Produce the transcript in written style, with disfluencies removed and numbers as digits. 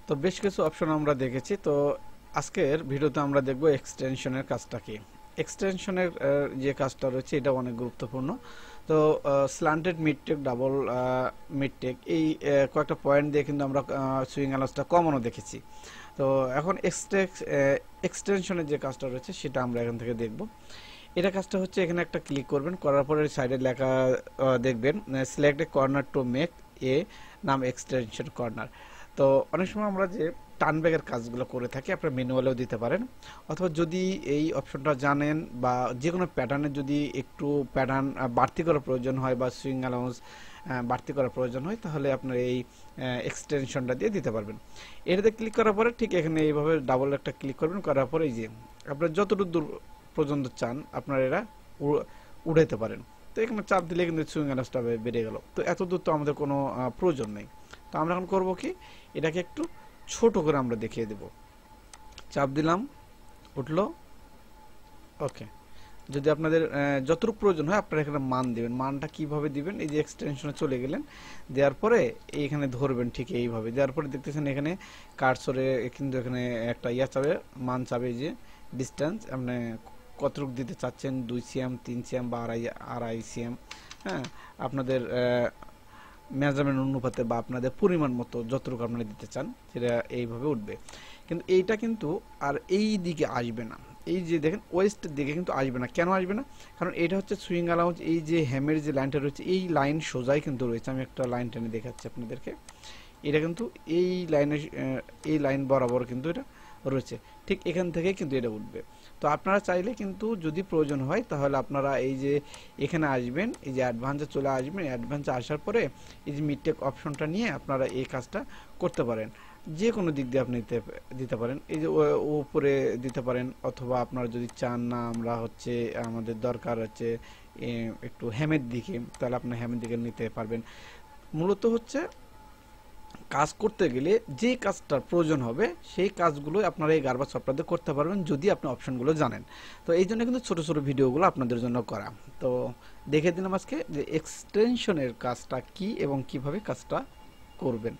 তো বেশ কিছু অপশন আমরা দেখেছি। তো আজকের ভিডিওতে আমরা দেখব এক্সটেনশনের কাজটা কি। এক্সটেনশনের যে কাজটা রয়েছে এটা অনেক গুরুত্বপূর্ণ। তো স্ল্যান্টেড মিডটেক, ডাবল মিডটেক, এই কয়েকটা পয়েন্ট দিয়ে কিন্তু আমরা সুইং অ্যালাউন্সটা কমানো দেখেছি। তো এখন এক্সটেনশনের যে কাজটা রয়েছে সেটা আমরা এখান থেকে দেখব। এটা কাজটা হচ্ছে এখানে একটা ক্লিক করবেন, করার পরে সাইডে লেখা দেখবেন select A corner to make a নাম এক্সটেনশন কর্নার। তো অনেক সময় আমরা যে টার্ন ব্যাকের কাজগুলো করে থাকি, আপনারা ম্যানুয়ালেও দিতে পারেন, অথবা যদি এই অপশনটা জানেন বা যে কোনো প্যাটার্নের যদি একটু প্যাটার্ন বাড়তি করার প্রয়োজন হয় বা সুইং অ্যালাউন্স বাড়তি করার প্রয়োজন হয়, তাহলে আপনার এই এক্সটেনশনটা দিয়ে দিতে পারবেন। এটাতে ক্লিক করার পরে ঠিক এখানে এইভাবে ডাবল একটা ক্লিক করবেন, করার পরে এই যে আপনার যতটুকু দূর পর্যন্ত চান আপনারা এরা উড়াইতে পারেন। তো এখানে চাপ দিলে কিন্তু সুইং অ্যালাউন্সটা বেড়ে গেল। তো এত দূর তো আমাদের কোনো প্রয়োজন নেই। তো আমরা এখন করবো কি, এটাকে একটু ছোট করে আমরা দেখিয়ে দেব। চাপ দিলাম, উঠলো, ওকে। যদি আপনাদের যতটুকু প্রয়োজন হয় আপনারা এখানে মান দিবেন। মানটা কিভাবে দিবেন, এই যে এক্সটেনশনে চলে গেলেন, দেওয়ার পরে এইখানে ধরবেন ঠিক এইভাবে। দেওয়ার পরে দেখতেছেন এখানে কার্সরে কিন্তু এখানে একটা চাবে, মান চাবে, যে ডিস্টেন্স আপনি কতটুকু দিতে চাচ্ছেন, 2 সিএম, 3 সিএম বা আড়াই সিএম। হ্যাঁ, আপনাদের মেজারমেন্ট অনুপাতে বা আপনাদের পরিমাণ মতো যতটুকু আপনারা দিতে চান সেটা এইভাবে উঠবে। কিন্তু এইটা কিন্তু আর এই দিকে আসবে না, এই যে দেখেন ওয়েস্টের দিকে কিন্তু আসবে না। কেন আসবে না? কারণ এটা হচ্ছে সুইং অ্যালাউন্স, এই যে হ্যামের যে লাইনটা রয়েছে এই লাইন সোজাই কিন্তু রয়েছে। আমি একটা লাইন টেনে দেখাচ্ছি আপনাদেরকে। এটা কিন্তু এই লাইনের এই লাইন বরাবর কিন্তু এটা রয়েছে, ঠিক এখান থেকে কিন্তু এটা উঠবে। তো আপনারা চাইলে কিন্তু যদি প্রয়োজন হয় তাহলে আপনারা এই যে এখানে আসবেন, এই যে অ্যাডভান্সে চলে আসবেন, অ্যাডভান্সে আসার পরে এই যে মিডটেক অপশনটা নিয়ে আপনারা এই কাজটা করতে পারেন। যে কোনো দিক দিয়ে আপনি দিতে পারেন, এই যে উপরে দিতে পারেন, অথবা আপনারা যদি চান না আমরা হচ্ছে আমাদের দরকার হচ্ছে একটু হ্যামের দিকে, তাহলে আপনার হ্যামের দিকে নিতে পারবেন। মূলত হচ্ছে কাজ করতে গেলে যে কাজটার প্রয়োজন হবে সেই কাজগুলো আপনারা এই গার্বাজ সফটওয়্যার করতে পারবেন যদি আপনি অপশনগুলো জানেন। তো এই জন্য কিন্তু ছোট ছোট ভিডিওগুলো আপনাদের জন্য করা। তো দেখে দিলাম আজকে যে এক্সটেনশনের কাজটা কি এবং কিভাবে কাজটা করবেন।